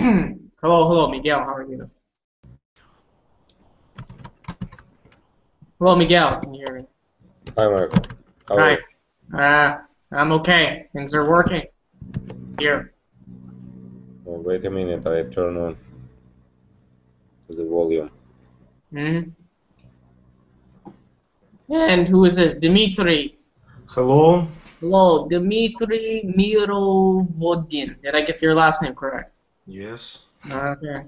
Hello, Miguel. How are you? Hello, Miguel. Can you hear me? Hi, Michael. How are Hi. you? I'm okay. Things are working here. Oh, wait a minute, I turn on the volume. Hmm. And who is this? Dmitry. Hello. Hello, Dmitry Mirovodin. Did I get your last name correct? Yes. Okay.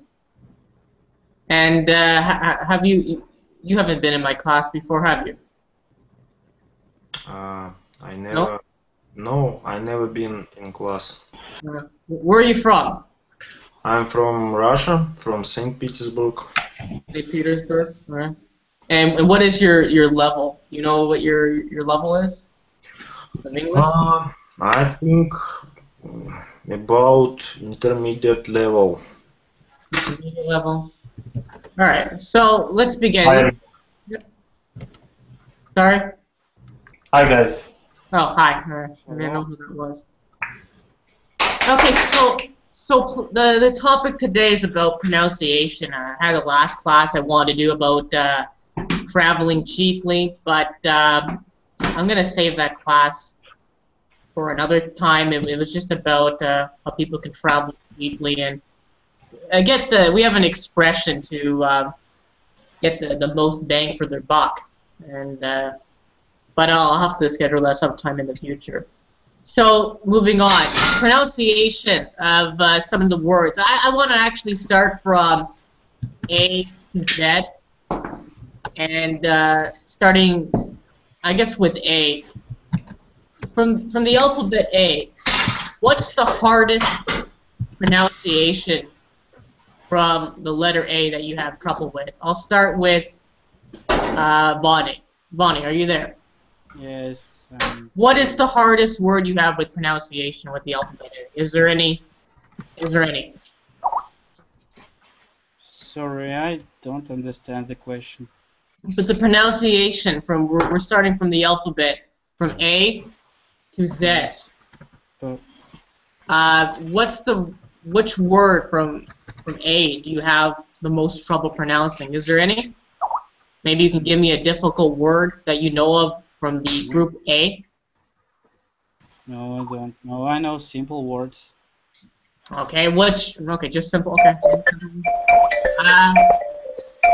And have you haven't been in my class before, have you? I never. No? No, I never been in class. Where are you from? I'm from Russia, from St. Petersburg. St. Petersburg. All right. And what is your level? You know what your level is of English? I think about intermediate level. Intermediate level. All right. So let's begin. Hi. Sorry. Hi guys. Oh, hi. All right. I didn't know who that was. Okay. So the topic today is about pronunciation. I had a last class I wanted to do about traveling cheaply, but I'm gonna save that class for another time. It was just about how people can travel cheaply, and we have an expression to get the most bang for their buck, and but I'll have to schedule that sometime in the future. So moving on, pronunciation of some of the words. I want to actually start from A to Z, and starting, I guess, with A. From the alphabet A, what's the hardest pronunciation from the letter A that you have trouble with? I'll start with Bonnie. Bonnie, are you there? Yes. What is the hardest word you have with pronunciation with the alphabet A? Is there any? Sorry, I don't understand the question. But the pronunciation from we're starting from the alphabet from A to Z. But Which word from A do you have the most trouble pronouncing? Is there any? Maybe you can give me a difficult word that you know of from the group A. no, I don't know. I know simple words. Okay, okay, just simple. Okay.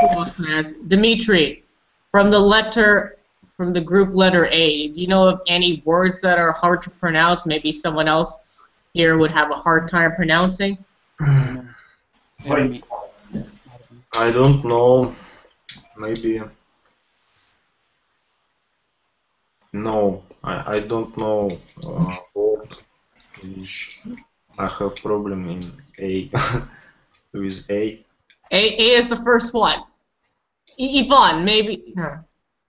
Who else can I ask? Dmitry, from the group letter A, do you know of any words that are hard to pronounce? Maybe someone else here would have a hard time pronouncing. Enemy. I don't know. Maybe. No, I don't know word which I have problem in A with A. A is the first one. Ivan, maybe. No.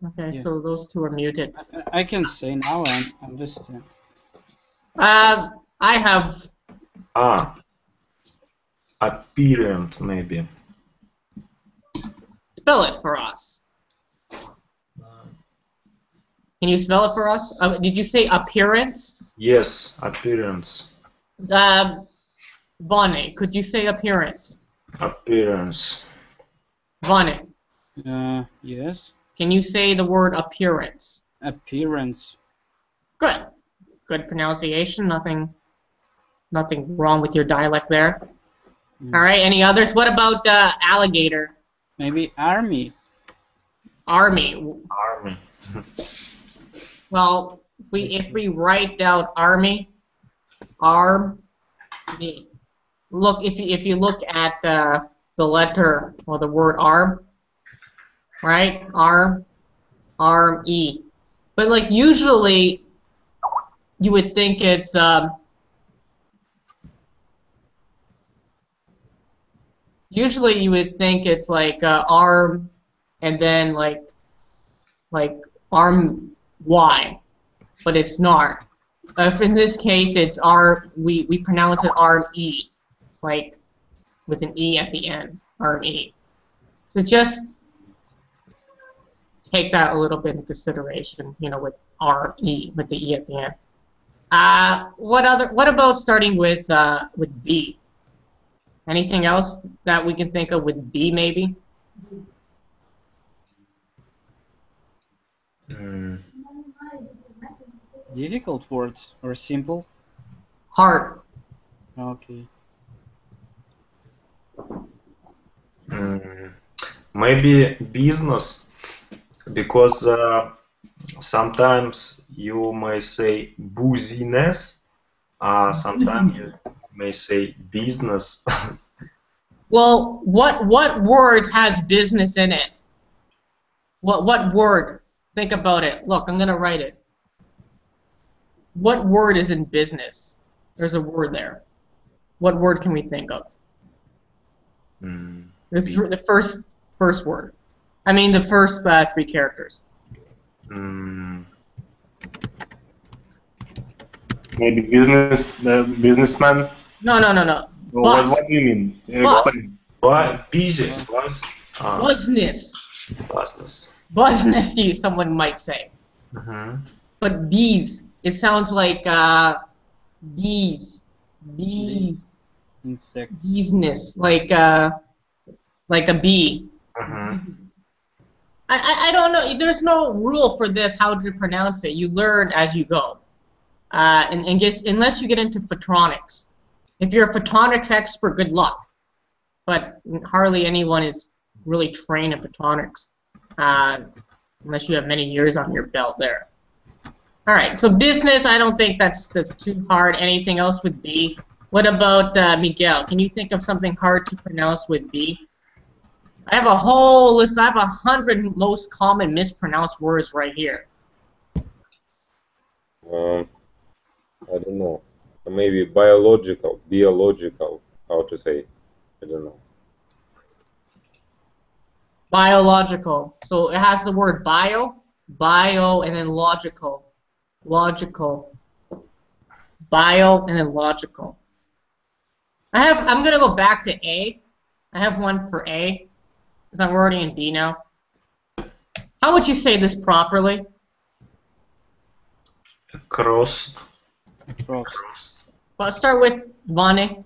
Okay, Yeah. so those two are muted. I can say now I understand. I have. Apparent maybe. Spell it for us. Can you spell it for us? Did you say appearance? Yes, appearance. Bonnie, could you say appearance? Appearance. Bonnie, Yes. can you say the word appearance? Appearance. Good. Good pronunciation. Nothing wrong with your dialect there. All right. Any others? What about alligator? Maybe army. Army. Army. Well, if we write down army, army. Look, if you look at the letter or the word arm, right? Arm, E. But like usually, you would think it's like arm, and then like arm Y, but it's not. If in this case it's arm, we pronounce it arm E, like with an E at the end, arm E. So just take that a little bit into consideration, you know, with arm E, with the E at the end. What about starting with B? Anything else that we can think of with B, maybe? Difficult words or simple? Hard. Okay. Maybe business, because sometimes you may say booziness, sometimes you may say business. Well, what word has business in it? What word? Think about it. Look, I'm gonna write it. What word is in business? There's a word there. What word can we think of? The first word. I mean the first 3 characters. Maybe businessman. No. What Bus. do you mean? Bus. Explain. Busy. Business. Business. Business, someone might say. But bees, it sounds like bees. Bees. Insects. Business, like a bee. I don't know. There's no rule for this, how to pronounce it. You learn as you go. And guess, unless you get into photonics. If you're a photonics expert, good luck. But hardly anyone is really trained in photonics, unless you have many years on your belt there. All right, so business, I don't think that's too hard. Anything else with B? What about Miguel? Can you think of something hard to pronounce with B? I have a whole list. I have 100 most common mispronounced words right here. I don't know. Maybe biological, how to say? I don't know. Biological. So it has the word bio, and then logical. Logical. Bio, and then logical. I'm going to go back to A. I have one for A, because I'm already in B now. How would you say this properly? Crossed. Across. Well, let's start with Vane.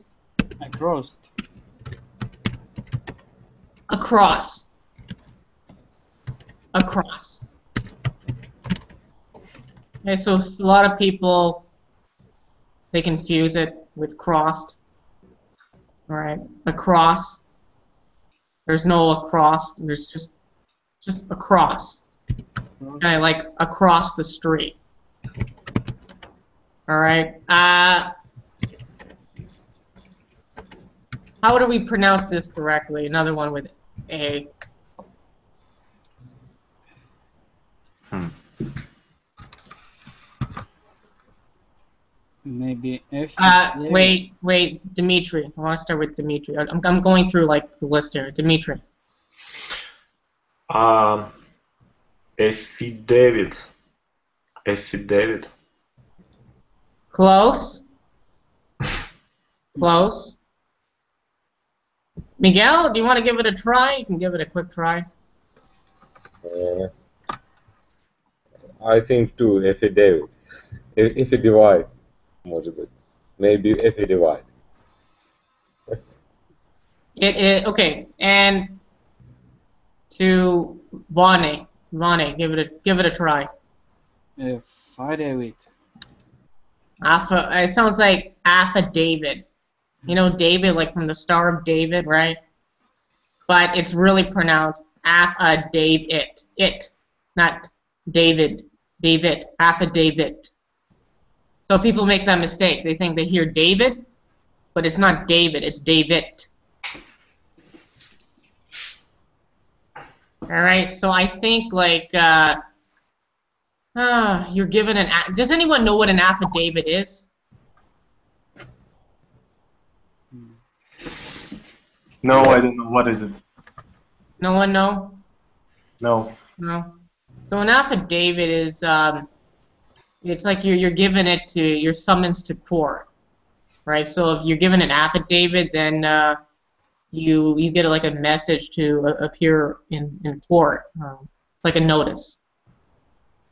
Across. Across. Across. Okay, so a lot of people, they confuse it with crossed. All right, across. There's no across. There's just across. Kind of like across the street. All right. How do we pronounce this correctly? Another one with A. Maybe F. Wait, Dmitry. I want to start with Dmitry. I'm going through like the list here. Dmitry. Affidavit. Affidavit. Close. Close. Miguel, do you want to give it a try? You can give it a quick try. I think too, affidavit. Affidavit, может быть. Maybe affidavit. Okay, and to Vane, give it a try. Affidavit. It sounds like affidavit. You know David, like from the Star of David, right? But it's really pronounced affidavit. It, not David. David. Affidavit. So people make that mistake. They think they hear David, but it's not David. It's David. All right. So I think like you're given an. Does anyone know what an affidavit is? No, I don't know. What is it? No one know? No. No. So an affidavit is it's like you're given it to you're summoned to court, right? So if you're given an affidavit, then you get like a message to appear in court, like a notice.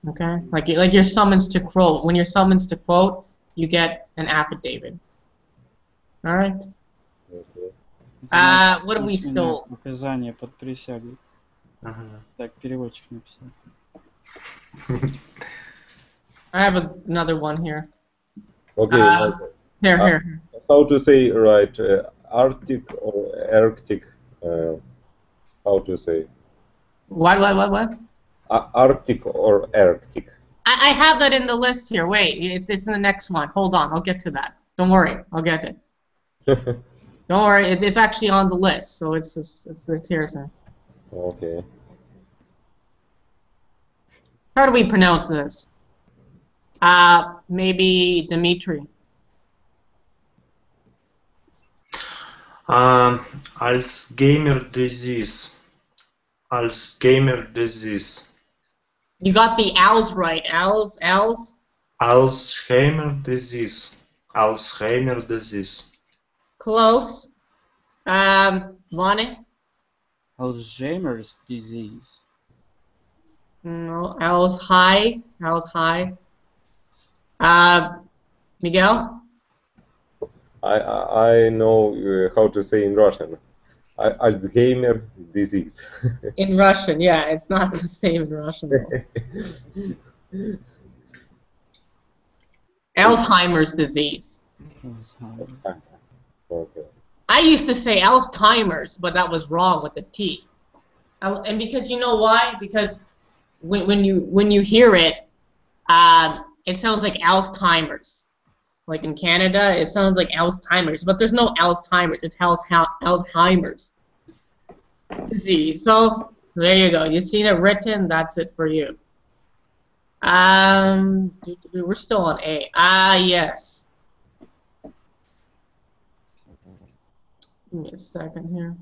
Okay, like you're summoned to quote. When you're summoned to quote, you get an affidavit. All right. Okay. What do we still? Указание под присягой. Так, переводчик написал. I have another one here. Okay. Here. How to say right? Arctic or Arctic? How to say? What? Arctic or Arctic? I have that in the list here. Wait, it's in the next one. Hold on, I'll get to that. Don't worry, I'll get it. Don't worry, it's actually on the list, so it's here. So. Okay. How do we pronounce this? Maybe Dmitry. Alzheimer disease. Alzheimer disease. You got the Al's right. Al's? Alzheimer disease. Alzheimer disease. Close. Lonnie? Alzheimer's disease. No, Al's high. Miguel? I know how to say in Russian. Alzheimer disease. In Russian, yeah, it's not the same in Russian though. Alzheimer's disease. Okay. I used to say Alzheimer's, but that was wrong with the T. And because you know why? Because when you hear it, it sounds like Alzheimer's. Like in Canada, it sounds like Alzheimer's, but there's no Alzheimer's. It's Alzheimer's disease. So there you go. You seen it written. That's it for you. We're still on A. Yes. Give me a second here.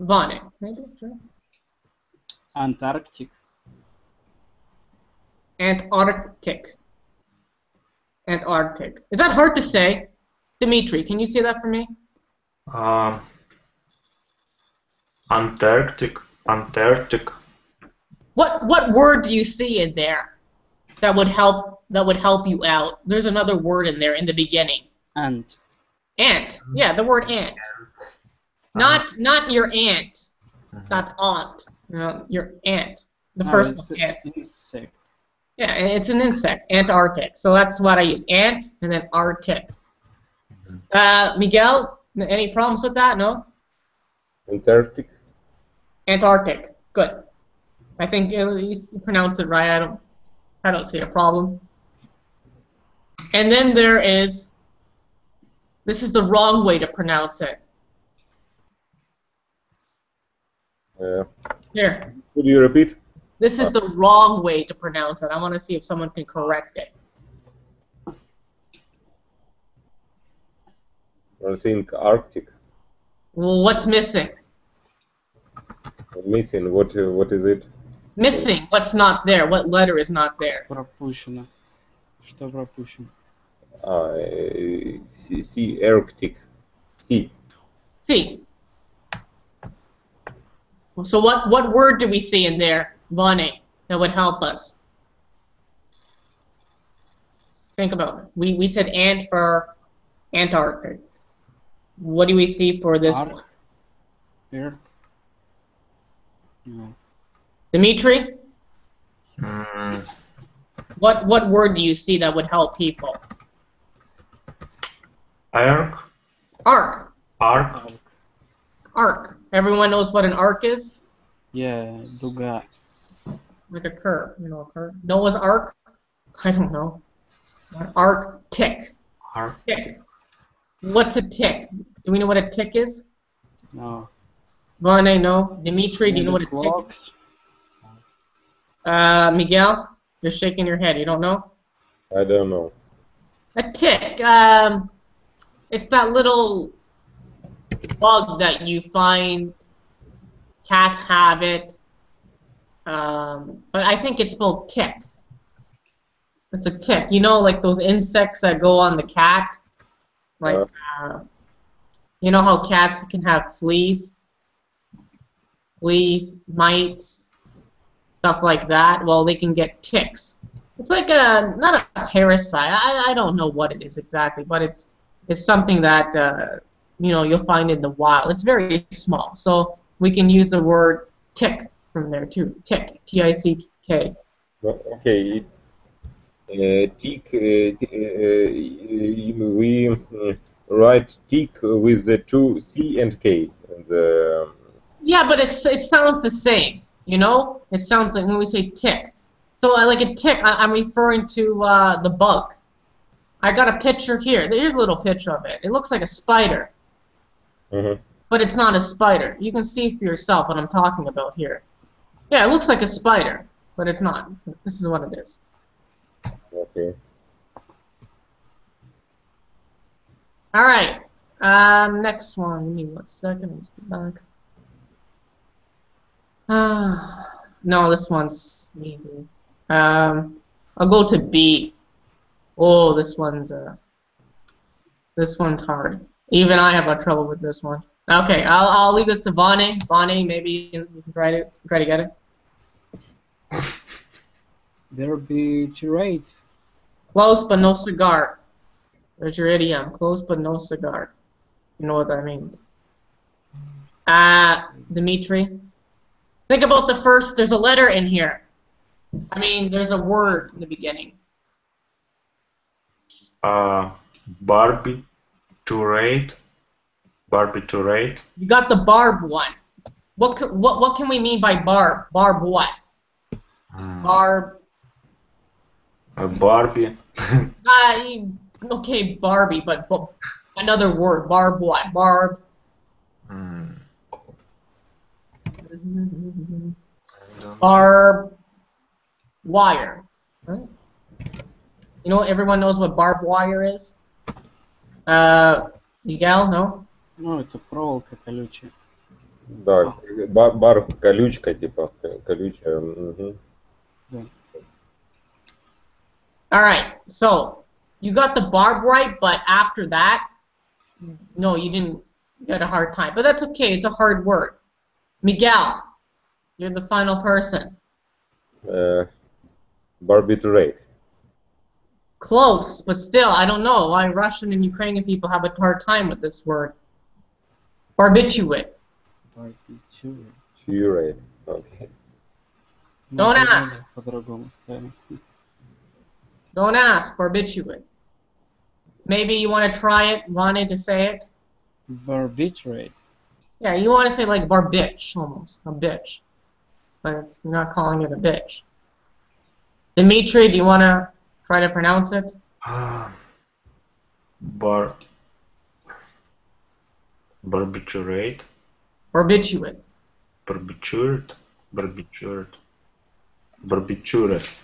Bonnet, maybe? Sure. Antarctic. Antarctic. Is that hard to say? Dmitry, can you say that for me? Antarctic. What word do you see in there that would help you out? There's another word in there in the beginning. Ant. Ant. Yeah, the word ant. Not your aunt. That's aunt. Your aunt. The first one, ant. Insect. Yeah, it's an insect. Antarctic. So that's what I use. Ant and then Arctic. Miguel, any problems with that? No? Antarctic. Antarctic. Good. I think you pronounce it right. I don't see a problem. And then there is. This is the wrong way to pronounce it. Here. Could you repeat? This is the wrong way to pronounce it. I want to see if someone can correct it. I think Arctic. Well, what's missing? Missing. What is it? Missing. What's not there? What letter is not there? Пропущено. Что пропущено? C. Arctic. C. C. So what word do we see in there, Bonnie, that would help us? Think about it. We said ant for Antarctic. What do we see for this one? Arc. No. Dmitry? What word do you see that would help people? Arc. Arc. Arc. Arc. Everyone knows what an arc is? Yeah, дуга. Like a curve, a curve. Noah's Ark? I don't know. Arctic. Tick. What's a tick? Do we know what a tick is? No. Vane, no. Dmitry, do you know what a tick is? Miguel, you're shaking your head. You don't know? I don't know. A tick. It's that little bug that you find. Cats have it. But I think it's spelled tick. It's a tick. You know, like those insects that go on the cat? Like, you know how cats can have fleas? Fleas, mites, stuff like that? Well, they can get ticks. It's like a not a parasite. I don't know what it is exactly, but it's something that you know, you'll find in the wild. It's very small, so we can use the word tick from there too. Tick, T-I-C-K. Okay, tick. We write tick with the two C and K. And, Yeah, but it sounds the same. You know, it sounds like when we say tick. So like a tick, I'm referring to the bug. I got a picture here. Here's a little picture of it. It looks like a spider, but it's not a spider. You can see for yourself what I'm talking about here. Yeah, it looks like a spider, but it's not. This is what it is. okay. All right. Next one. Give me 1 second. Let's get back. No, this one's easy. I'll go to B. Oh, this one's hard. Even I have a trouble with this one. Okay, I'll leave this to Bonnie. Bonnie, maybe you can try to get it. Barbiturate. Close but no cigar. There's your idiom. Close but no cigar. You know what that means. Dmitry. Think about the first. There's a letter in here. I mean, there's a word in the beginning. Barbiturate. Barbiturate. You got the Barb one. What can we mean by Barb? Barb what? Barb. Barbie. Okay, Barbie, but another word. Barb what? Barb. Barb wire. Right? You know, everyone knows what barbed wire is? Miguel, no? Ну, это проволока колючая. Да, барб колючка, типа, колючая. Да. Alright, so, you got the barb right, but after that, no, you didn't. You had a hard time. But that's okay, it's a hard word. Miguel, you're the final person. Barbiturate. Close, but still, I don't know why Russian and Ukrainian people have a hard time with this word. Barbiturate. Barbiturate. Curate. Okay. Don't ask. По-другому ставим. Don't ask, barbiturate. Maybe you want to try it, wanted to say it? Barbiturate. Yeah, you want to say like barbitch, almost. A bitch. But you're not calling it a bitch. Dmitry, do you want to try to pronounce it? Barbiturate. Barbiturate. Barbiturate. Barbiturate. Barbiturate.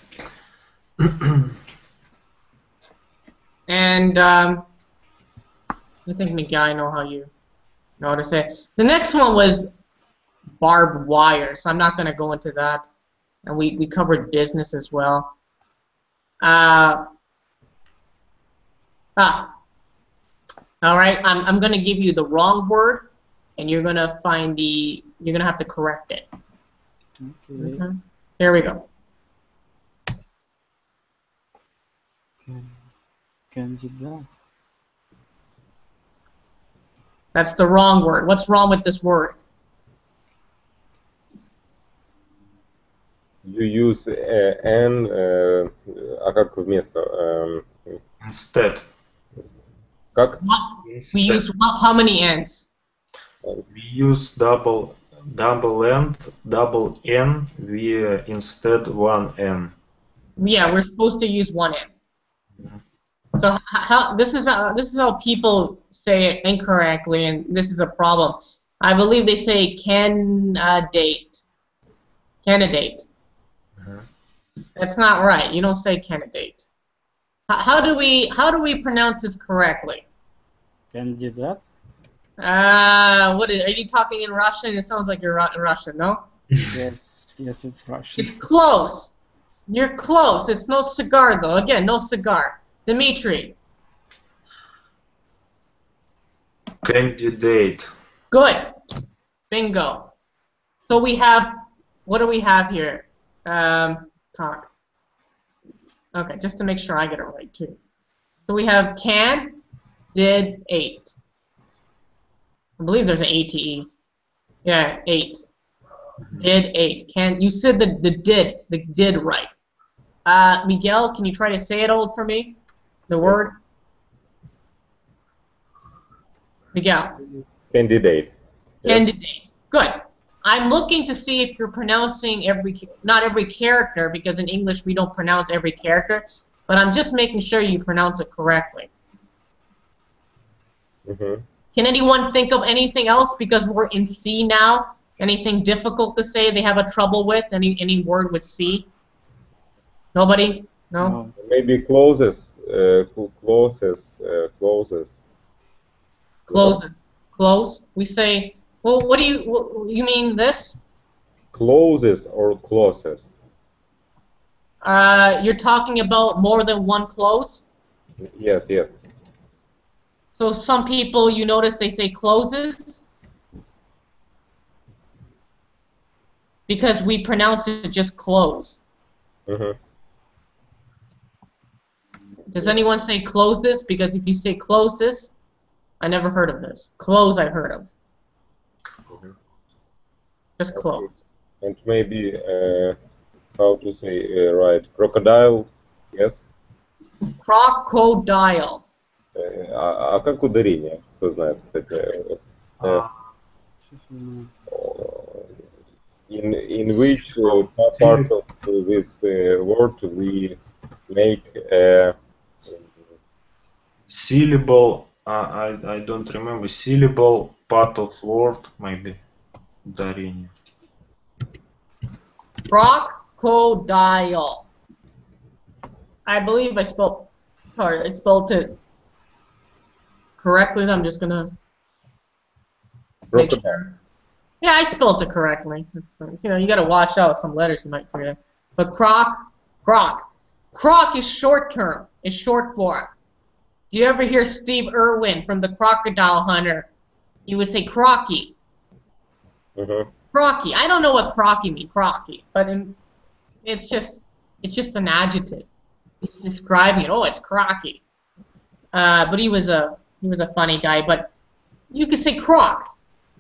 And I think, Miguel, I know how you know how to say it. The next one was barbed wire, so I'm not going to go into that. And we covered business as well. All right, I'm going to give you the wrong word, and you're going to find you're going to have to correct it. Okay. Here we go. Кандидат. That's the wrong word. What's wrong with this word? You use N, а как вместо? Instead. Как? We use how many N's? We use double N, double N. We instead one N. Yeah, we're supposed to use one N. So this is how people say it incorrectly, and this is a problem. I believe they say candidate. Candidate. That's not right. You don't say candidate. How do we pronounce this correctly? Кандидат. Are you talking in Russian? It sounds like you're Russian, no? Yes, it's Russian. It's close. You're close. It's no cigar, though. Again, no cigar. Dmitry. Candidate. Good. Bingo. So we have, what do we have here? Talk. Okay, just to make sure I get it right too. So we have can, did, ate. I believe there's an ATE. Yeah, ate. Did, ate. Can, you said the did right. Miguel, can you try to say it all for me? The word? Miguel. Candidate. Candidate. Good. I'm looking to see if you're pronouncing not every character, because in English we don't pronounce every character, but I'm just making sure you pronounce it correctly. Mm-hmm. Can anyone think of anything else, because we're in C now? Anything difficult to say they have a trouble with? Any word with C? Nobody? No? Maybe closes. Closes. Closes. Close. We say, well, what do you mean this? Closes or closes? You're talking about more than one close? Yes, yes. So some people, you notice they say closes because we pronounce it just close. Mm-hmm. Does anyone say closes? Because if you say closes, I never heard of this. Close I heard of. Mm-hmm. Just close. And maybe, how to say, right, crocodile, yes? Crocodile. А как ударение? Кто знает, кстати. In which part of this word we make Syllable, I don't remember. Syllable part of word, maybe. Ударение. Crocodile. I believe I spelled it correctly. I'm just gonna make sure. Yeah, I spelled it correctly. It's, you got to watch out. Some letters you might forget. But croc is short term. It's short form. Do you ever hear Steve Irwin from the Crocodile Hunter? He would say crocky. Mm-hmm. Crocky. I don't know what crocky means. Crocky, but it's just an adjective. He's describing it. Oh, it's crocky. But he was a funny guy. But you could say croc.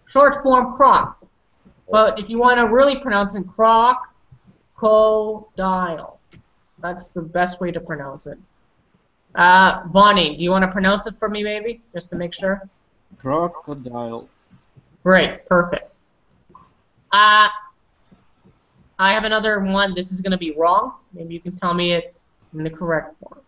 Short form croc. But if you want to really pronounce it, crocodile. That's the best way to pronounce it. Bonnie, do you want to pronounce it for me, maybe? Just to make sure? Crocodile. Great, perfect. I have another one. This is going to be wrong. Maybe you can tell me it in the correct form.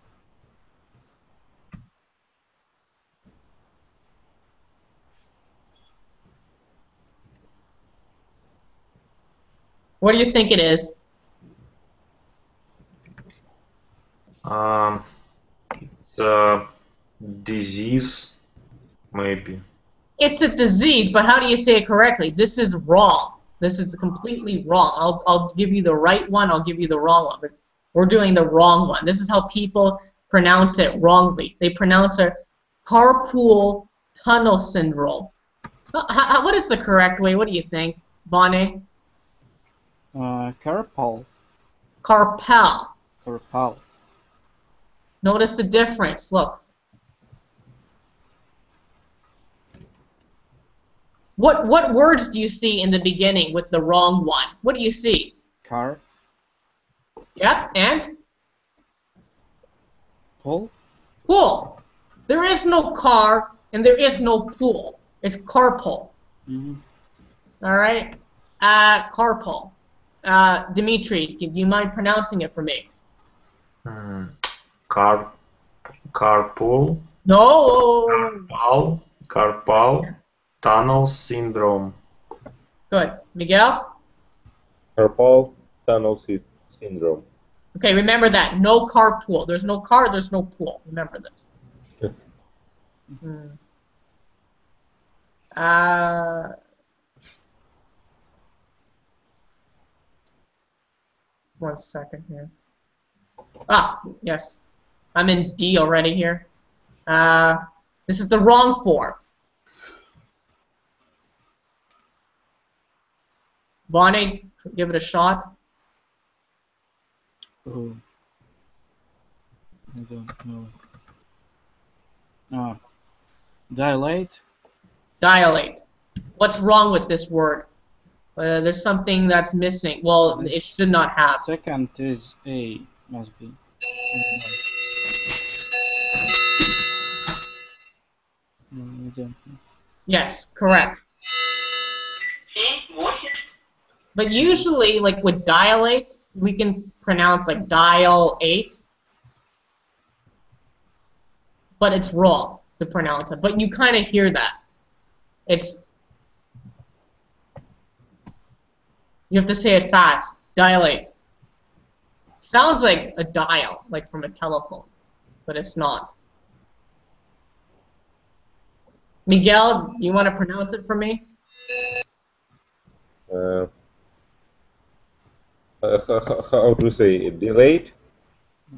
What do you think it is? It's a disease, maybe. It's a disease, but how do you say it correctly? This is wrong. This is completely wrong. I'll give you the right one. I'll give you the wrong one. But we're doing the wrong one. This is how people pronounce it wrongly. They pronounce it carpool tunnel syndrome. What is the correct way? What do you think, Bonnie? Carpal. Carpal. Carpal. Notice the difference. Look. What words do you see in the beginning with the wrong one? What do you see? Car. Yep, and? Pool. Pool. There is no car and there is no pool. It's carpool. Mm-hmm. All right? Carpool. Dmitry, do you mind pronouncing it for me? Carpool. No. Carpal tunnel syndrome. Good. Miguel? Carpal tunnel syndrome. Okay, remember that. No carpool. There's no car, there's no pool. Remember this. Just 1 second here. Yes. I'm in D already here. This is the wrong form. Bonnie, give it a shot. Oh. I don't know. No. Dilate. Dilate. What's wrong with this word? There's something that's missing. Well, it should not have. Second is A. Must be. No, I don't know. Yes, correct. But usually, like with dilate, we can pronounce like dial-ate. But it's wrong to pronounce it. But you kind of hear that. You have to say it fast. Dilate. Sounds like a dial, like from a telephone, but it's not. Miguel, do you want to pronounce it for me? How to say it? Delayed?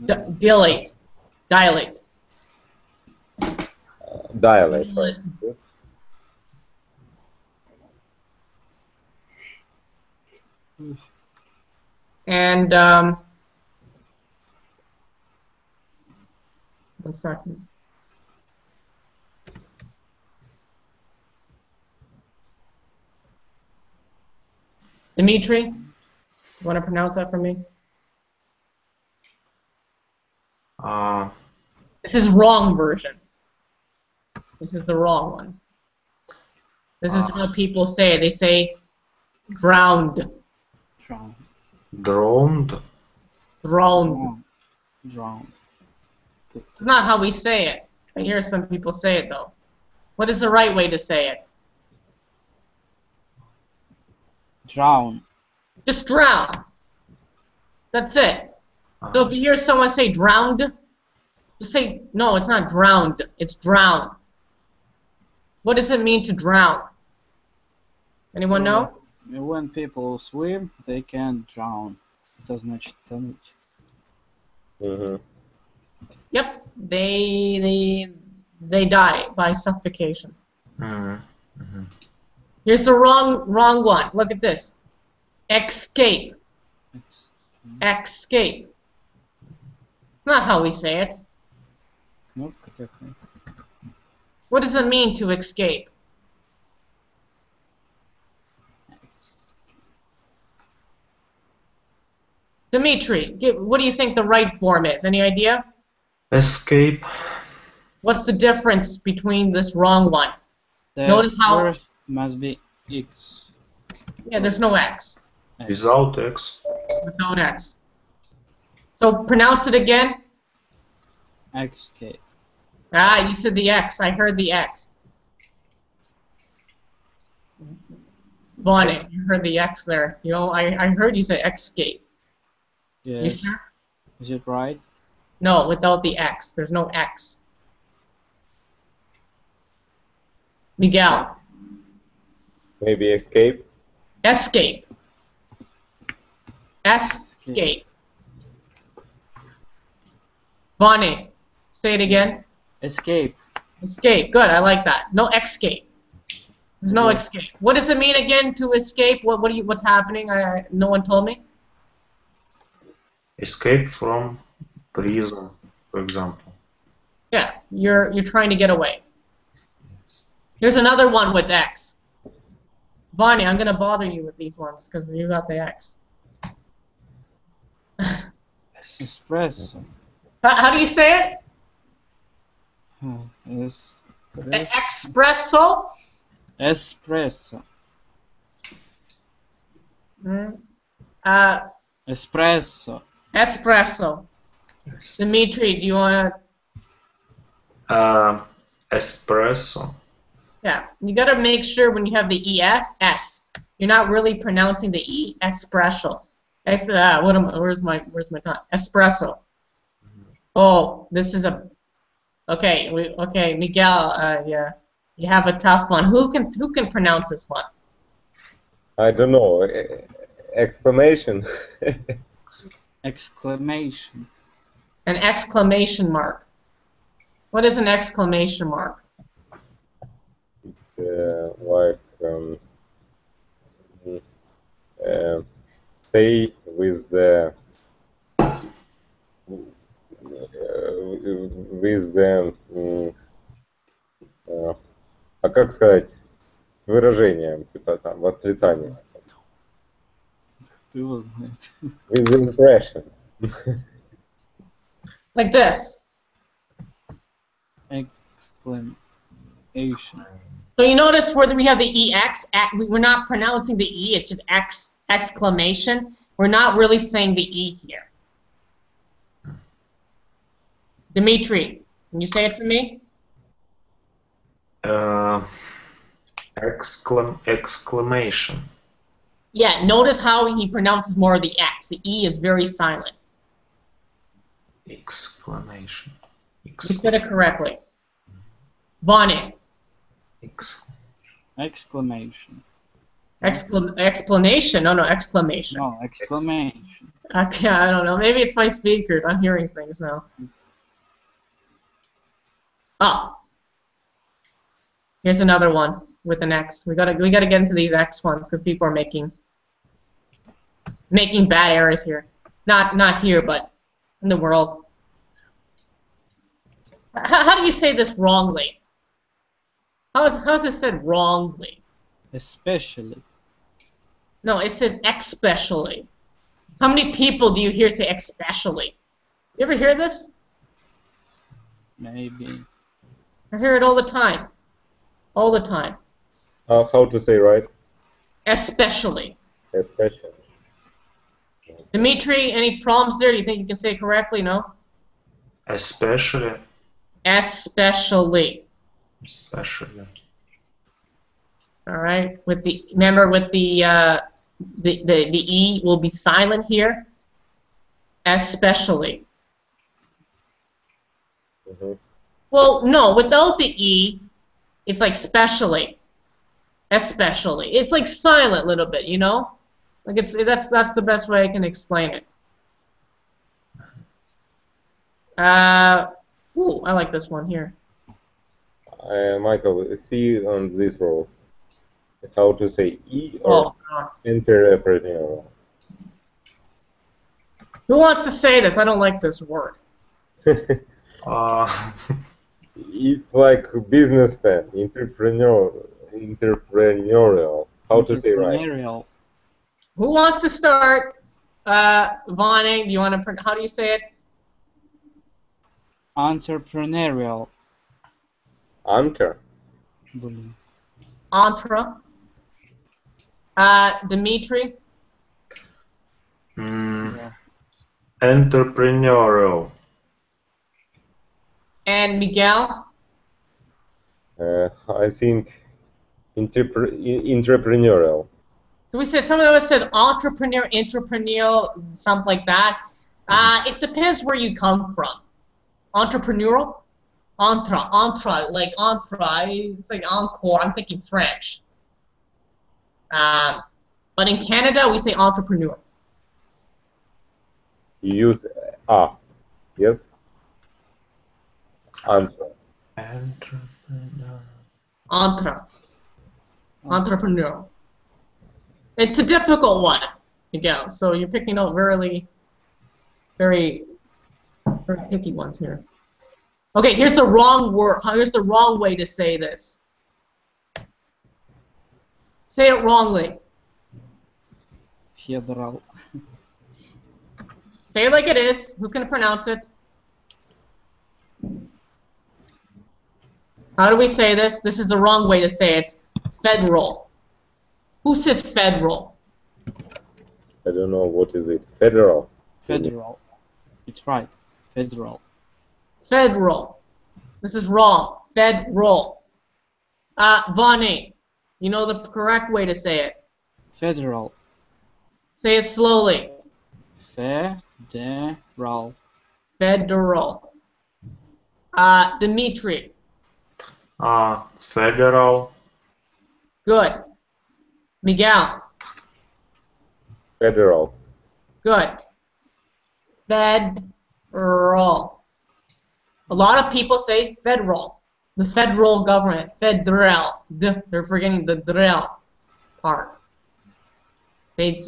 Dilate. Dilate. Dialect, right? Yes. And one second. Dmitry, you want to pronounce that for me? This is wrong version. This is the wrong one. This is how people say it. They say drowned. Drowned. Drowned. Drowned. Drowned. It's not how we say it. I hear some people say it though. What is the right way to say it? Drown. Just drown. That's it. So if you hear someone say drowned, just say, no, it's not drowned, it's drown. What does it mean to drown? Anyone know? When people swim, they can drown. Это значит тонуть. Yep, they die by suffocation. Here's the wrong one. Look at this. Escape. Escape. It's not how we say it. What does it mean to escape? Dmitry, what do you think the right form is? Any idea? Escape. What's the difference between this wrong one? The Notice how... first must be X. Yeah, there's no X. Without X. Without X. So pronounce it again. Escape. Ah, you said the X. I heard the X. Bonnet, you heard the X there. You know, I heard you say escape. Yes. You sure? Is it right? No, without the X. There's no X. Miguel. Maybe escape? Escape. Escape. Bonnie, say it again. Escape. Escape. Good, I like that. No escape. There's no escape. What does it mean again to escape? What's happening? No one told me. Escape from prison, for example. Yeah, you're trying to get away. Here's another one with X. Bonnie, I'm gonna bother you with these ones because you got the X. Espresso. How do you say it? Espresso. Espresso. Espresso. Espresso. Dmitry, do you want to? Espresso. Yeah, you gotta make sure when you have the S, you're not really pronouncing the E. Espresso. Where's my tongue? Espresso. Oh, this is a. Okay, Miguel. Yeah, you have a tough one. Who can pronounce this one? I don't know. Exclamation. Exclamation. An exclamation mark. What is an exclamation mark? Like say with the with а как сказать, с выражением, типа там восклицание. Ты его знаешь. With the impression. Like this. Exclamation. So you notice where we have the EX, we're not pronouncing the E, it's just exclamation. We're not really saying the E here. Dmitry, can you say it for me? Exclamation. Yeah, notice how he pronounces more of the X. The E is very silent. Exclamation. You said it correctly. Bonnie. Exclamation. Explanation? No, exclamation. No, exclamation. Okay, I don't know. Maybe it's my speakers. I'm hearing things now. Oh. Here's another one with an X. We gotta get into these X ones because people are making bad errors here. Not here, but in the world. How do you say this wrongly? How is this said wrongly? Especially. No, it says especially. How many people do you hear say especially? You ever hear this? Maybe. I hear it all the time. All the time. How to say right? Especially. Especially. Dmitry, any problems there? Do you think you can say it correctly? No? Especially. Especially. Especially. All right. Remember with the E will be silent here. Especially. Mm-hmm. Well, no, without the E, it's like specially. Especially. It's like silent a little bit, you know? Like that's the best way I can explain it. Ooh, I like this one here. Michael, see on this row how to say E or Oh, entrepreneur. who wants to say this? I don't like this word. It's like businessman, entrepreneurial. How to say right? Entrepreneurial. Who wants to start? Vonnie, do you want to? How do you say it? Entrepreneurial. Enter. Блин. Entre. Dmitry. Entrepreneurial. And Miguel. I think entrepreneurial. So we said some of us says entrepreneur, something like that. It depends where you come from. Entrepreneurial, entre, like entre. It's like encore. I'm thinking French. But in Canada, we say entrepreneur. You use A. Yes. Entre. Entrepreneur. It's a difficult one, Miguel. So you're picking out very, very picky ones here. Okay, here's the wrong word. Here's the wrong way to say this. Say it wrongly. Federal. Say it like it is. Who can pronounce it? How do we say this? This is the wrong way to say it. Federal. Who says federal? I don't know, what is it? Federal. Federal. It's right. Federal. Federal. This is wrong. Federal. Vonnie, you know the correct way to say it. Federal. Say it slowly. Federal. Federal. Dmitry. Federal. Good. Miguel. Federal. Good. Federal. A lot of people say federal. The federal government. Federal. They're forgetting the drill part. They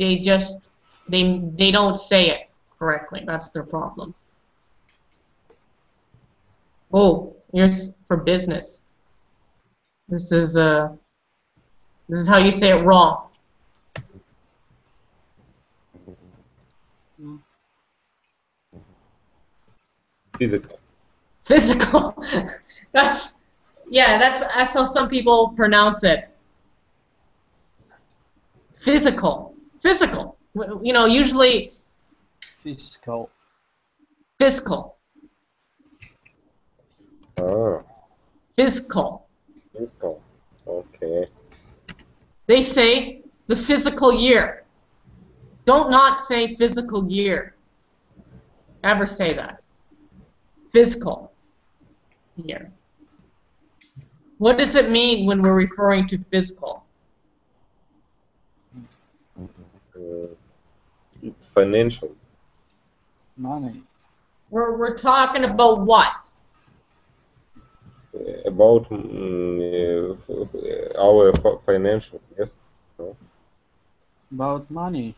don't say it correctly. That's their problem. Oh, here's for business. This is how you say it wrong. Physical. Physical. That's how some people pronounce it. Physical. Physical. You know, usually Fiscal. fiscal. Ah, Fiscal. physical. Okay. They say the physical year. Don't not say physical year. Never say that. Physical year. What does it mean when we're referring to physical? It's financial. Money. We're talking about what? About our financial, yes? No? About money.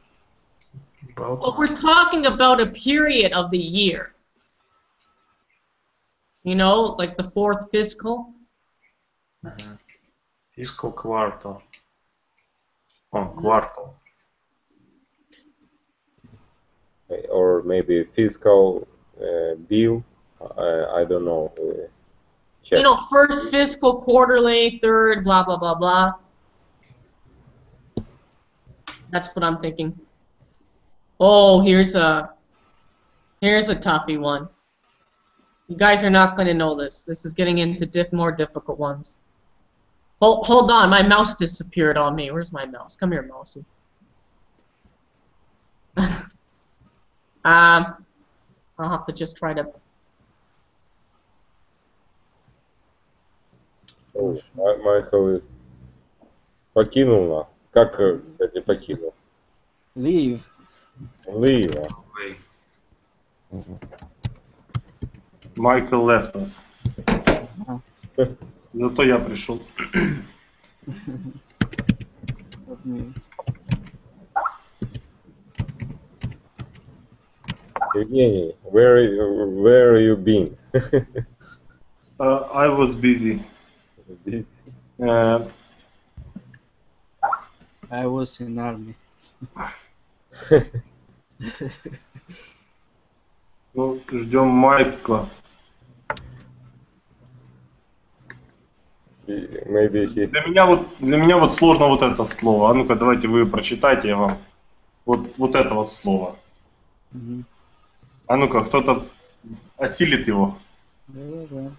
Well, we're talking about a period of the year. You know, like the fourth fiscal. Fiscal quarter. Oh, quarter. Or maybe fiscal bill. I don't know. Check. You know, first fiscal, quarterly, third, blah, blah, blah, blah. That's what I'm thinking. Oh, here's a toughie one. You guys are not going to know this. This is getting into more difficult ones. Hold on, my mouse disappeared on me. Where's my mouse? Come here, mousey. I'll have to just try to... Oh, Майкл покинул нас. Как, кстати, покинул? Leave. Leave us. Michael left us. Зато я пришел. Let me- Евгений, where you been? I was busy. I was in army. Ну, ждем Майкла. Maybe he... Для меня вот сложно вот это слово. А ну-ка, давайте вы прочитайте, я вам. Вот это вот слово. Мгм. А ну-ка, кто-то осилит его. Да-да-да.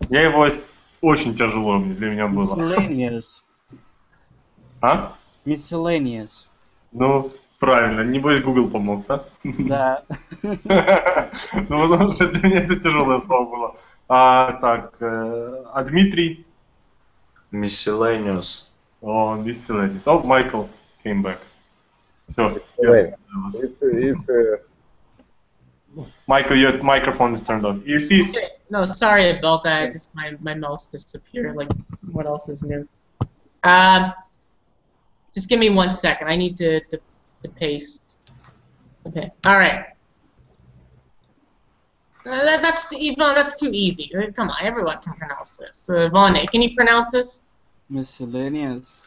Я его очень тяжело для меня было. Miscellaneous. А? Miscellaneous. Ну, правильно. Небось, Google помог, да? Да. Ну, потому что для меня это тяжелое слово было. Так, а Дмитрий? Miscellaneous. О, miscellaneous. Oh, Michael came back. Все. It's Michael, your microphone is turned on. You see? Okay. No, sorry about that. Just my mouse disappeared. Like, what else is new? Just give me 1 second. I need to paste. Okay. All right. That's too easy. Come on, everyone can pronounce this. Vonne, can you pronounce this? Miscellaneous.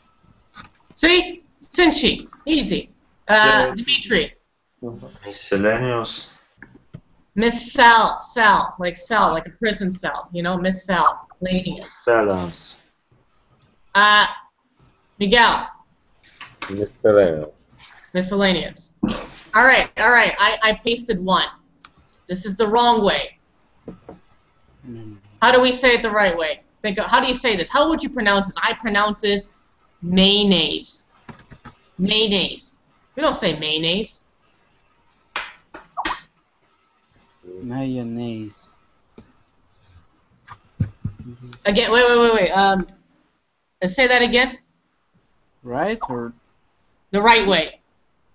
See? Sinchi. Easy. Dmitry. Miscellaneous. Miss Cell, like a prison cell, you know, Miss Cell, lady. Excellence. Miguel, miscellaneous. miscellaneous. All right, I pasted one. This is the wrong way. How do we say it the right way? How do you say this? How would you pronounce this? I pronounce this mayonnaise. Mayonnaise. We don't say mayonnaise. Mayonnaise. Again, wait. Say that again. Right or The right way.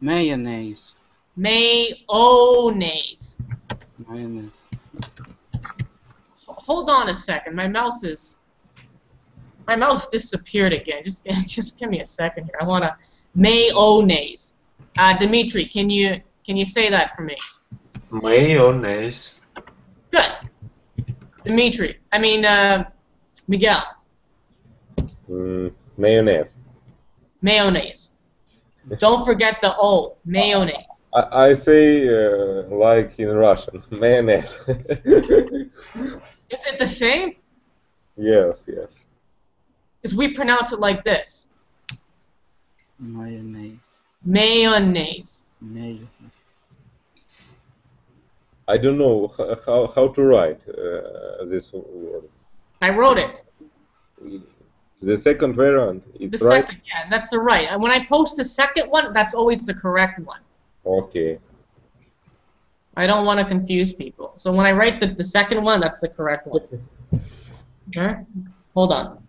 mayonnaise? Mayonnaise. Mayonnaise. Hold on a second. My mouse disappeared again. Just give me a second here. I want to mayonnaise. Dmitry, can you say that for me? Mayonnaise. Good. Dmitry. I mean, Miguel. Mayonnaise. Mayonnaise. Don't forget the O. Mayonnaise. I say like in Russian, mayonnaise. Is it the same? Yes, yes. Because we pronounce it like this. Mayonnaise. Mayonnaise. Mayonnaise. I don't know how to write this word. I wrote it. The second variant, it's The right? second, yeah, that's the right. And when I post the second one, that's always the correct one. Okay. I don't want to confuse people. So when I write the second one, that's the correct one. Okay? Hold on.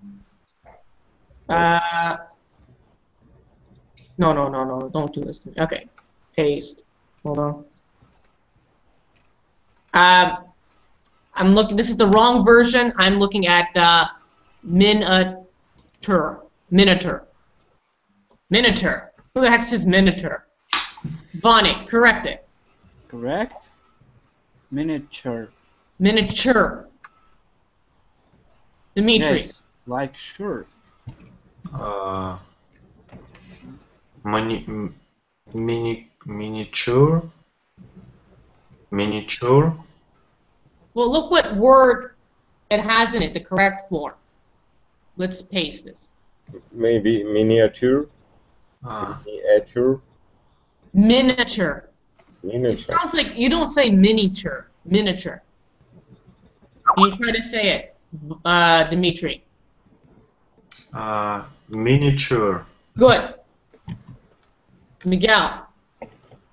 No, don't do this to me. Okay. Paste. Hold on. I'm looking, this is the wrong version. I'm looking at miniature. Who the heck says miniature? Bonnie, correct it. Correct? Miniature. Miniature. Dmitry. Yes, like sure. Miniature. Miniature. Well, look what word it has in it, the correct form. Let's paste this. Maybe miniature. Miniature. Miniature. It Miniature. sounds like you don't say miniature. Miniature. You try to say it, Dmitry. Miniature. Good. Miguel.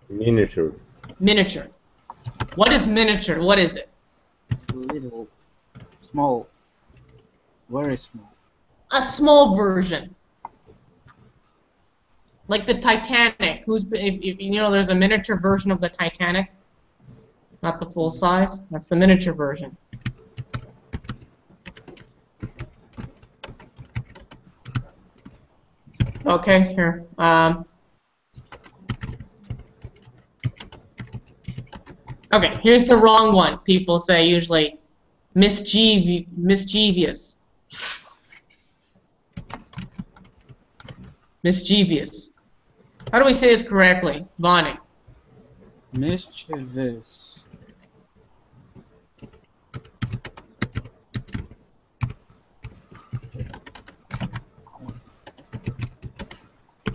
Miniature. Miniature. What is miniature? What is it? Little. Small. Very small. A small version. Like the Titanic. If you know, there's a miniature version of the Titanic. Not the full size. That's the miniature version. Okay, here. Okay, here's the wrong one. People say usually mischievous. Mischievous. How do we say this correctly, Bonnie? Mischievous.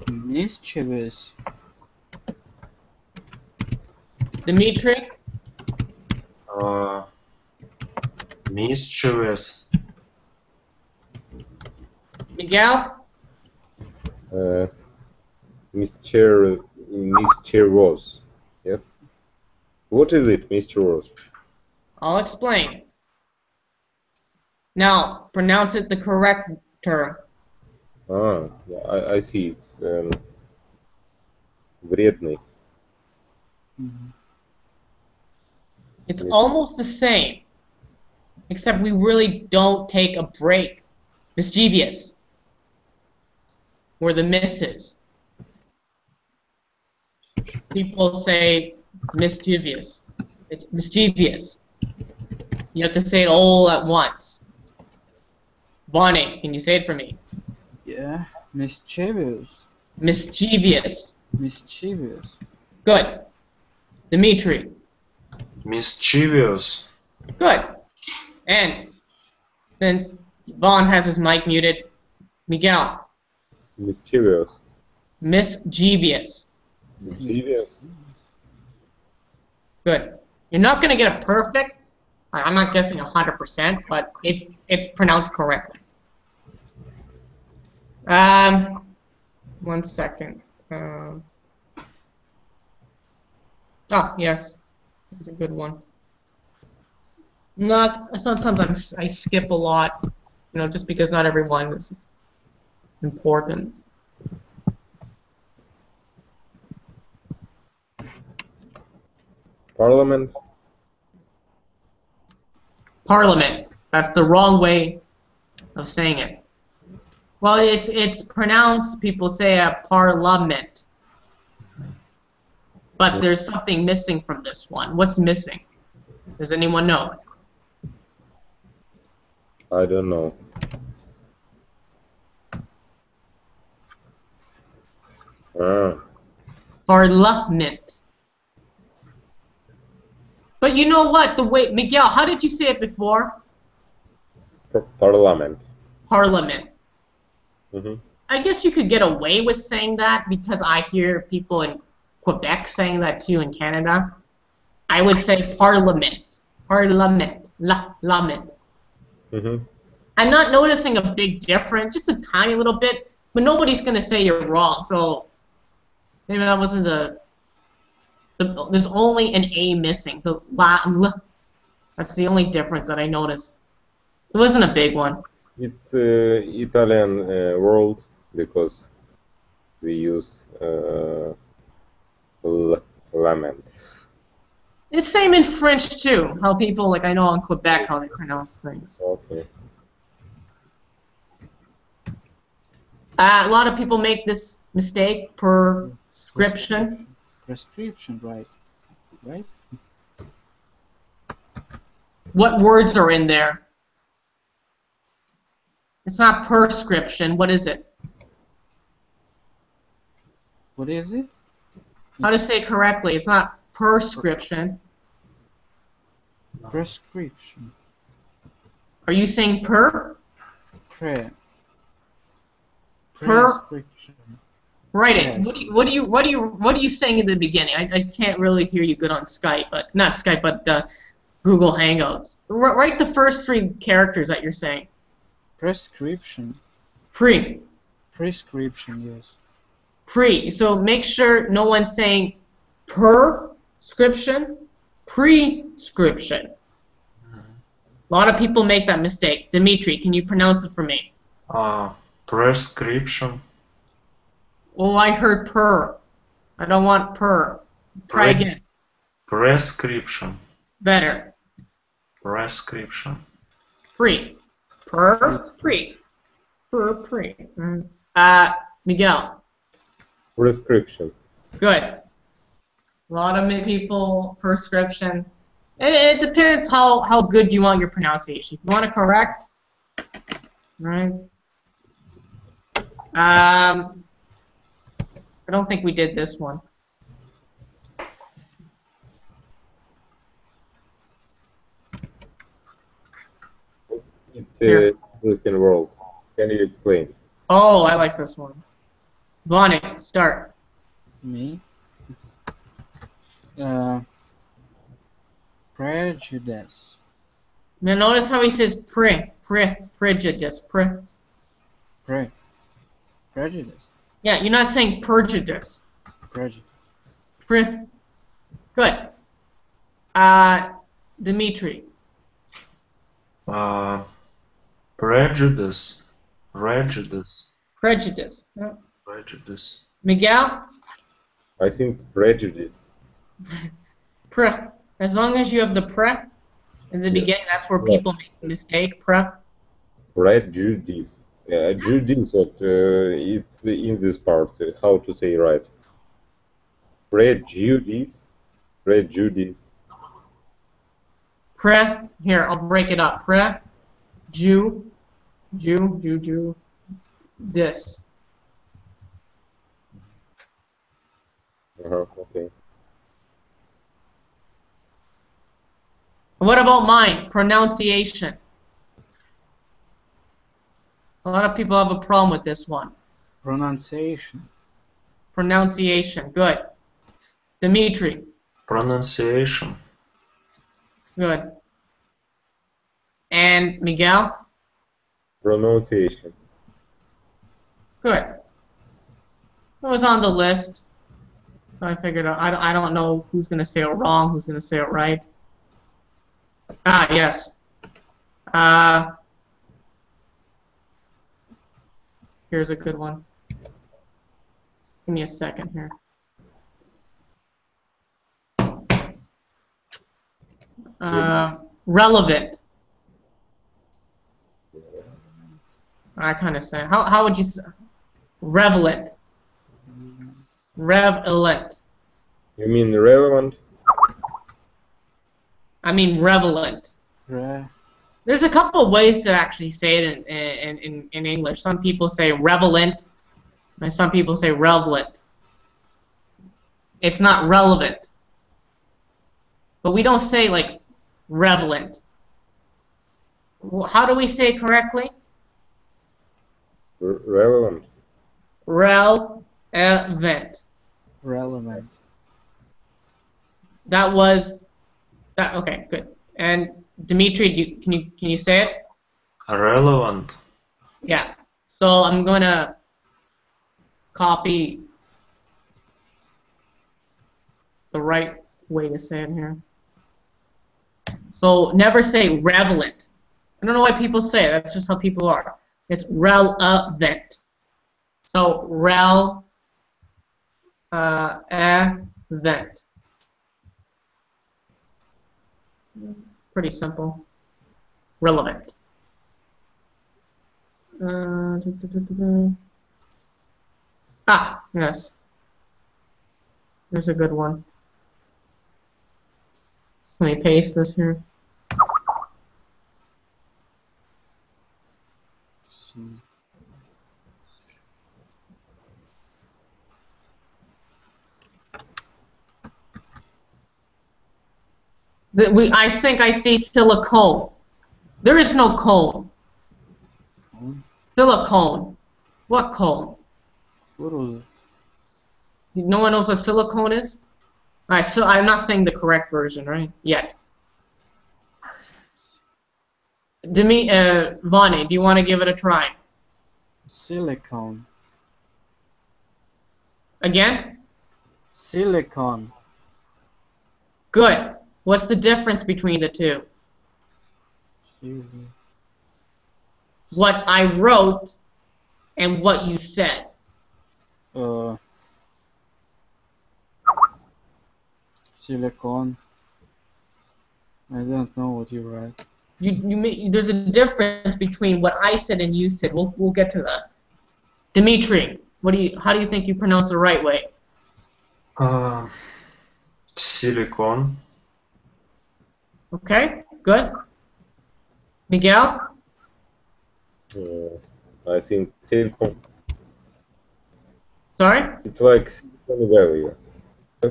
Mischievous. Dmitry? Mischievous. Miguel? Mischievous. Yes. What is it, mischievous? I'll explain. Now, pronounce it the correct term. Ah, yeah, I see. It's вредный. It's almost the same, except we really don't take a break. Mischievous. Where the miss is. People say mischievous. It's mischievous. You have to say it all at once. Bonnie, can you say it for me? Yeah. Mischievous. Mischievous. Mischievous. Good. Dmitry. Mischievous. Good. And since Vaughn has his mic muted, Miguel. Mischievous. Mischievous. Mischievous. Good. You're not going to get a perfect. I'm not guessing 100%, but it's pronounced correctly. 1 second. Yes. It's a good one. Sometimes I skip a lot, just because not everyone is important. Parliament. Parliament. That's the wrong way of saying it. Well, it's pronounced. People say a parliament, but there's something missing from this one. What's missing? Does anyone know? I don't know. Parliament. But you know what? The way, Miguel, how did you say it before? Parliament. Parliament. Mm-hmm. I guess you could get away with saying that because I hear people in Quebec saying that too in Canada. I would say parliament. Parliament. Lament. Mm-hmm. I'm not noticing a big difference, just a tiny little bit, but nobody's going to say you're wrong. So maybe that wasn't there's only an A missing. The that's the only difference that I noticed. It wasn't a big one. It's Italian word because we use lament. It's same in French too. How people, like I know in Quebec, how they pronounce things. Okay. A lot of people make this mistake. Prescription. Prescription, right? Right? What words are in there? It's not prescription. What is it? What is it? How to say it correctly? It's not prescription. Prescription. Are you saying per? Prescription. Write it. Yes. What are you saying in the beginning? I can't really hear you good on Skype, but not Skype, but Google Hangouts. Write the first 3 characters that you're saying. Prescription. Prescription, yes. So make sure no one's saying prescription, prescription. A lot of people make that mistake. Dmitry, can you pronounce it for me? Prescription. Oh, I heard per. I don't want per. Try again. Prescription. Better. Prescription. Pre. Miguel. Prescription. Good. A lot of people, prescription. It depends how good you want your pronunciation. If you want to correct, right? I don't think we did this one. It's a interesting world. Can you explain? Oh, I like this one. Bonnie, start. Me? Prejudice. Now notice how he says prejudice. Prejudice. Yeah, you're not saying prejudice. Prejudice. Good. Dmitry. Prejudice. Prejudice. Yeah. Prejudice. Miguel? I think prejudice. As long as you have the in the beginning, that's where people make the mistake. Prejudice. Judice, it's in this part. How to say right? Prejudice. Prejudice. Here, I'll break it up. This. Okay. What about mine? Pronunciation. A lot of people have a problem with this one. Pronunciation. Pronunciation. Good. Dmitry. Pronunciation. Good. And Miguel? Pronunciation. Good. It was on the list. So I figured out. I don't know who's going to say it wrong, who's going to say it right. Yes. Here's a good one. Give me a second here. Relevant. I kind of say. How would you say? Relevant. Relevant. You mean relevant? I mean relevant. There's a couple of ways to actually say it in English. Some people say relevant, and some people say relevant. It's not relevant. But we don't say like relevant. How do we say it correctly? Relevant. Relevant. Relevant. That was that. Okay, good. And Dmitry, can you say it? Relevant. Yeah. So I'm gonna copy the right way to say it here. So never say relevant. I don't know why people say it. That's just how people are. It's relevant. So event. Pretty simple. Relevant. Ah, yes. There's a good one. So let me paste this here. I think I see silicone. There is no cone. Silicone. What cone? What was it? No one knows what silicone is? Alright, so I'm not saying the correct version, right? Yet. Vonnie, do you want to give it a try? Silicone. Again? Silicone. Good. What's the difference between the two? What I wrote and what you said. Silicone. I don't know what you write. There's a difference between what I said and you said. We'll get to that. Dmitry, how do you think you pronounce the right way? Silicone. Okay, good. Miguel? I think silicon. Sorry? It's like Silicon Valley.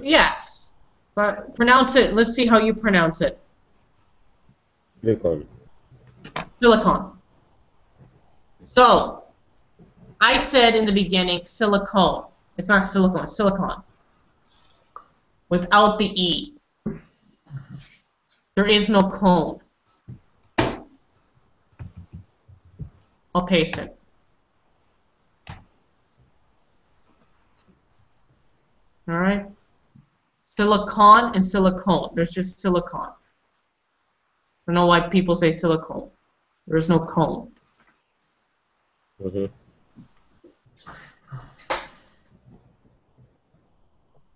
Yes. But pronounce it. Let's see how you pronounce it. Silicon. Silicon. So, I said in the beginning silicone. It's not silicone, it's silicon. Without the E. There is no cone. I'll paste it. Alright? Silicon and silicone. There's just silicon. I don't know why people say silicone. There's no cone.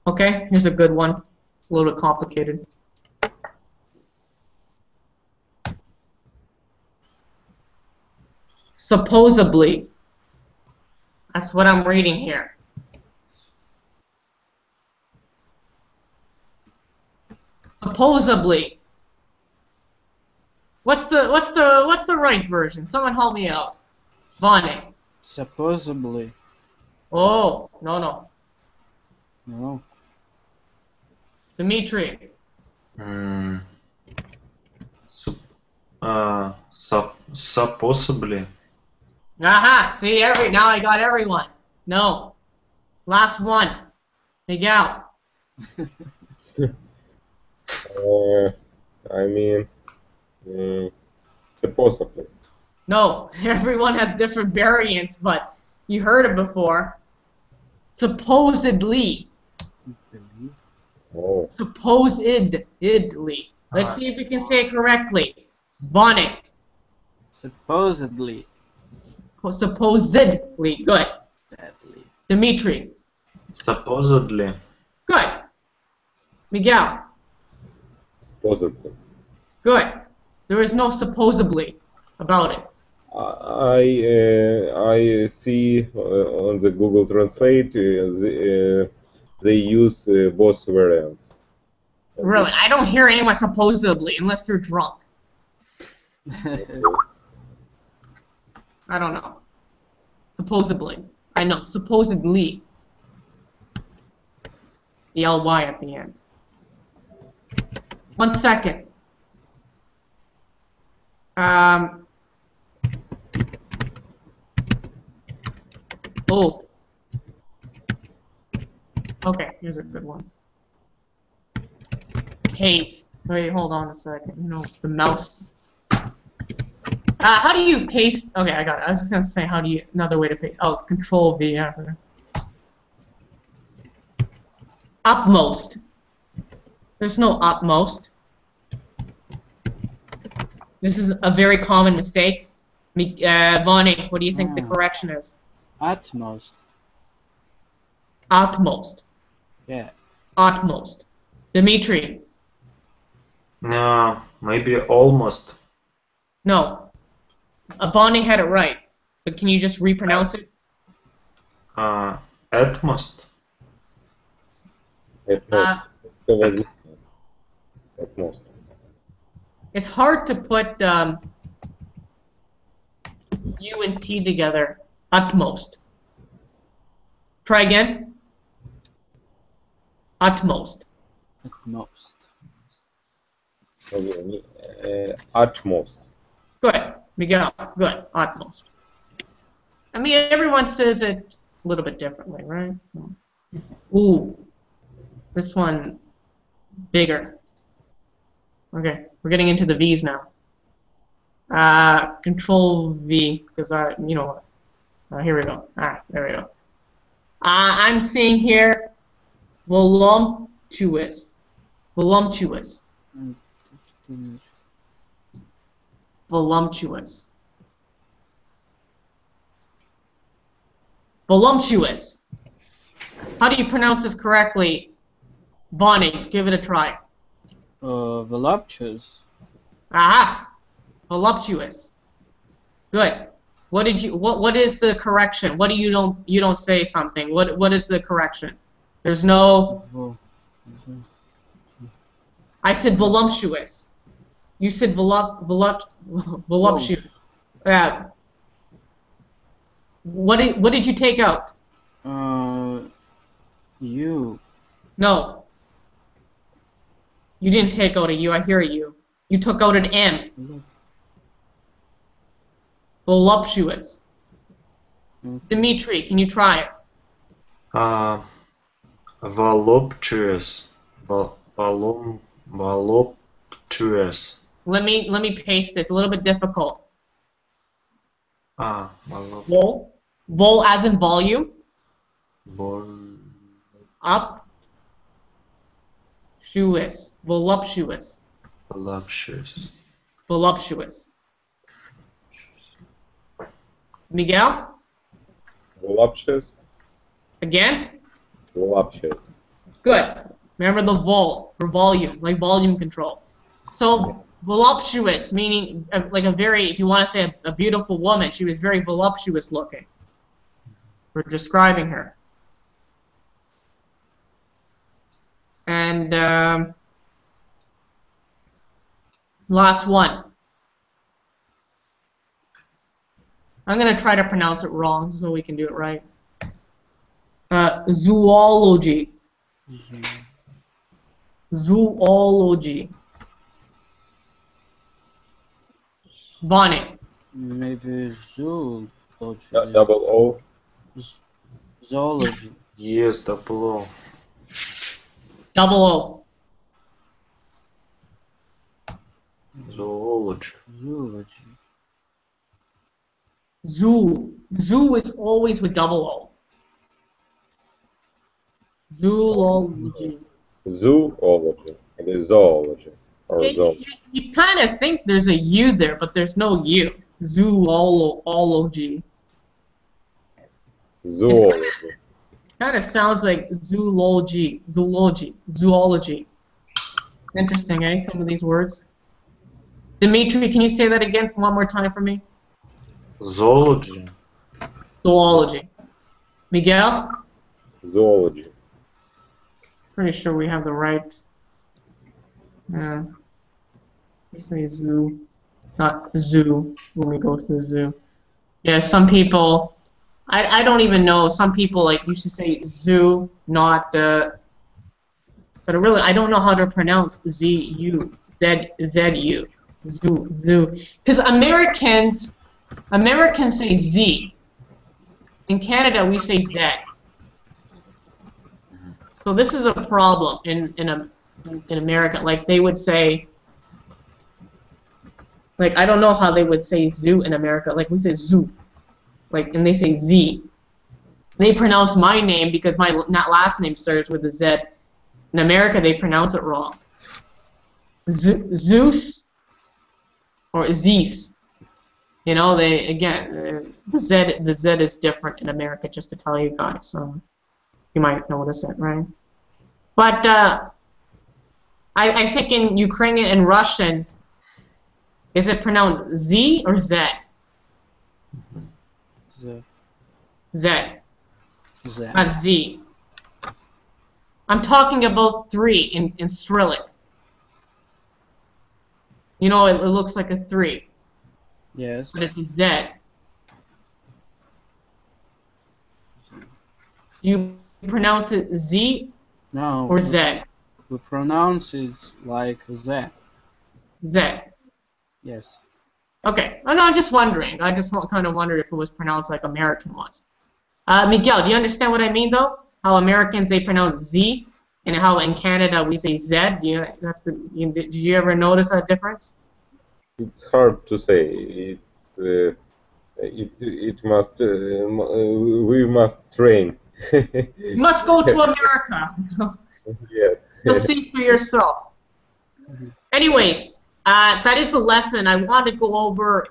Okay, here's a good one. It's a little bit complicated. Supposedly. That's what I'm reading here. Supposedly. What's the right version? Someone help me out. Vonnie. Supposedly. Oh, no. No. Dmitry. Supposedly. Aha! See, now I got everyone. No. Last one. Miguel. I mean, supposedly. No, everyone has different variants, but you heard it before. Supposedly. Oh. Supposedly. Let's see if we can say it correctly. Bonnie. Supposedly. Supposedly. Good. Sadly. Dmitry. Supposedly. Good. Miguel. Supposedly. Good. There is no supposedly about it. I see on the Google Translate they use both variants. Really, I don't hear anyone supposedly unless they're drunk. I don't know. Supposedly. I know. Supposedly. The ly at the end. 1 second. Oh. Okay, here's a good one. Paste. Wait, hold on a second. You know, the mouse. How do you paste? Okay, I got it. I was just gonna say, how do you? Another way to paste. Oh, Control V. Yeah. Upmost. There's no upmost. This is a very common mistake. Bonnie, what do you think the correction is? Utmost. Utmost. Yeah. Utmost. Dmitry. No, maybe almost. No. Bonnie had it right, but can you just repronounce it? Utmost. Utmost. It's hard to put U and T together. Utmost. Try again. Utmost. Utmost. Utmost. Good. Miguel. Good. Utmost. I mean, everyone says it a little bit differently, right? Ooh. This one bigger. Okay, we're getting into the V's now. Control V, because you know what? Here we go. There we go. I'm seeing here voluptuous. Voluptuous. Voluptuous. Voluptuous. How do you pronounce this correctly? Bonnie, give it a try. Voluptuous. Aha! Voluptuous. Good. What did you? What is the correction? What do you don't say something? What is the correction? There's no. I said voluptuous. You said voluptuous. Yeah. What did you take out? U. No. You didn't take out a U. I hear a U. You took out an M. Voluptuous. Dmitry, can you try it? Voluptuous. Voluptuous. Let me paste this. A little bit difficult. Vol. Vol as in volume. Up. Voluptuous. Voluptuous. Voluptuous. Voluptuous. Miguel? Voluptuous. Again? Voluptuous. Good. Remember the vol for volume, like volume control. So voluptuous, meaning like a very, if you want to say a beautiful woman, she was very voluptuous looking. We're describing her. And last one. I'm going to try to pronounce it wrong so we can do it right. Zoology. Zoology. Bonnie. Maybe zoology. Double O. Zoology. Yes, double O. Double O. Zoology. Zoology. Zoo. Zoo is always with double O. Zoology. Zoology. It is zoology. Or zoology. You kind of think there's a U there, but there's no U. Zoology. Zoology. Kind of sounds like zoology. Zoology. Interesting, eh? Some of these words. Dmitry, can you say that again for one more time for me? Zoology. Zoology. Miguel? Zoology. Pretty sure we have the right. Say zoo. not zoo when we go to the zoo. Yeah, some people, I don't even know, some people like used to say zoo, not, but really I don't know how to pronounce Z-U, Z-Z-U, zoo, zoo. Because Americans say Z. In Canada we say Z. So this is a problem in America. Like they would say, like I don't know how they would say zoo in America. Like we say zoo, like and they say Z. They pronounce my name because my last name starts with a Z. In America they pronounce it wrong. Zeus or Zeus. You know, they again the Z is different in America. Just to tell you guys, so you might notice it, right? But I think in Ukrainian and Russian, is it pronounced Z or Z? Z. Z. Z. Not Z. I'm talking about 3 in Cyrillic. You know, it looks like a 3. Yes. But it's a Z. Do you pronounce it Z No. or Z? We pronounce it like Z. Z. Yes. Okay. Oh, no, I'm just wondering. I just kind of wondered if it was pronounced like American was. Miguel, do you understand what I mean, though? How Americans, they pronounce Z, and how in Canada we say Z? Did you ever notice that difference? It's hard to say. It must. We must train. You must go to America. Yeah. You'll see for yourself. Anyways, that is the lesson. I want to go over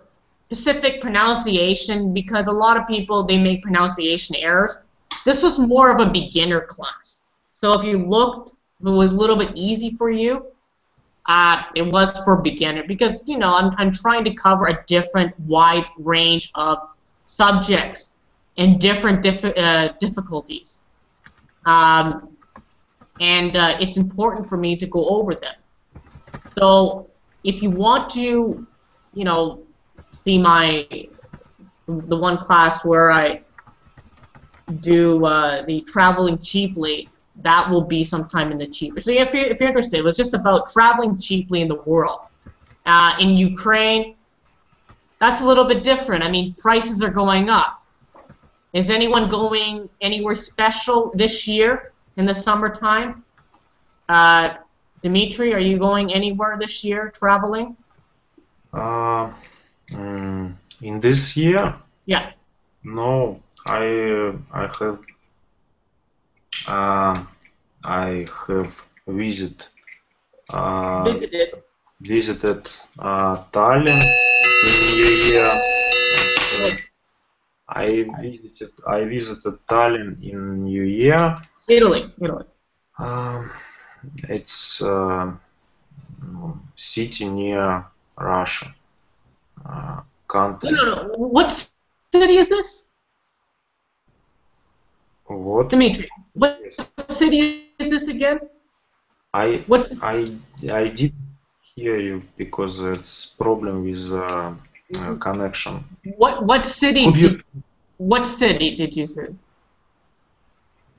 specific pronunciation because a lot of people, they make pronunciation errors. This was more of a beginner class. So if you looked, if it was a little bit easy for you, it was for beginner because, you know, I'm trying to cover a different wide range of subjects and different difficulties. It's important for me to go over them. So if you want to, you know, see the one class where I do the traveling cheaply, that will be sometime in the cheaper. So if you're interested, it was just about traveling cheaply in the world. In Ukraine, that's a little bit different. I mean, prices are going up. Is anyone going anywhere special this year in the summertime? Dmitry, are you going anywhere this year traveling? In this year? Yeah. No, I have visited Tallinn in New Year. I visited Tallinn in New Year. Italy. It's city near Russia. Country. No. What city is this? What? Dmitry, what city is this again? I didn't hear you because it's problem with connection. What city? What city did you say?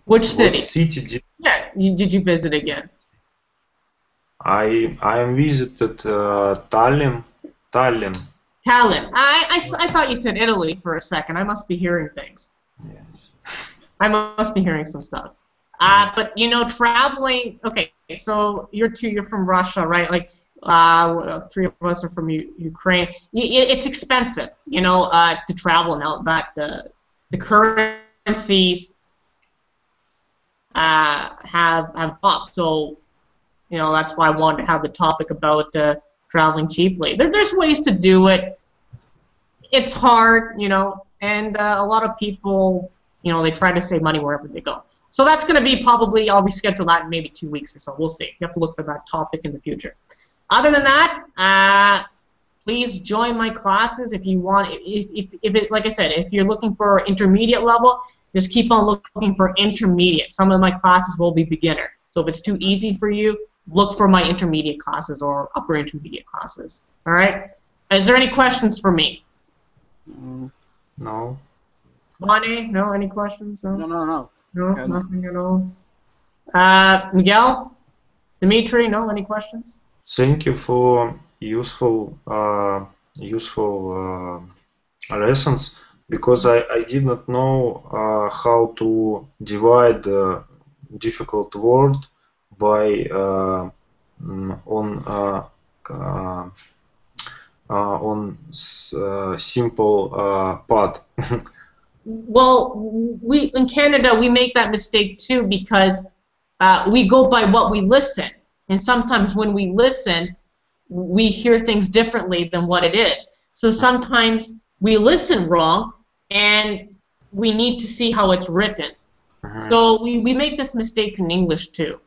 Which city? What city did? Yeah, did you visit again? I visited Tallinn. Tallinn. I thought you said Italy for a second. I must be hearing things. Yes. I must be hearing some stuff. But you know, traveling. Okay, so you're from Russia, right? Like 3 of us are from Ukraine. It's expensive, you know, to travel now that the currencies have upped. So you know, that's why I wanted to have the topic about traveling cheaply. There's ways to do it. It's hard, you know, and a lot of people, you know, they try to save money wherever they go. So that's going to be probably, I'll reschedule that in maybe 2 weeks or so. We'll see. You have to look for that topic in the future. Other than that, please join my classes if you want. If it, like I said, if you're looking for intermediate level, just keep on looking for intermediate. Some of my classes will be beginner. So if it's too easy for you, look for my intermediate classes or upper intermediate classes. All right? Is there any questions for me? No. Bonnie, no? Any questions? No? No. No, Okay. nothing at all. Miguel? Dmitry, no? Any questions? Thank you for useful lessons, because I did not know how to divide difficult word by simple part. Well, we in Canada we make that mistake too because we go by what we listen, and sometimes when we listen, we hear things differently than what it is. So sometimes we listen wrong, and we need to see how it's written. So we make this mistake in English too,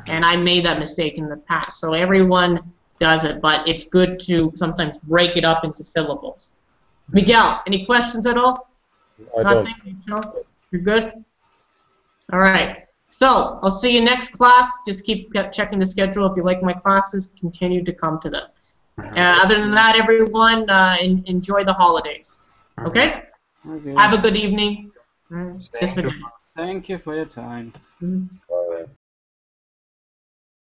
and I made that mistake in the past. So everyone does it, but it's good to sometimes break it up into syllables. Miguel, any questions at all? I Nothing? No? You're good? All right. So I'll see you next class. Just keep checking the schedule. If you like my classes, continue to come to them. Other than that, everyone, enjoy the holidays. Okay? Okay. Have a good evening. Thank you. Thank you for your time. Mhm. Bye.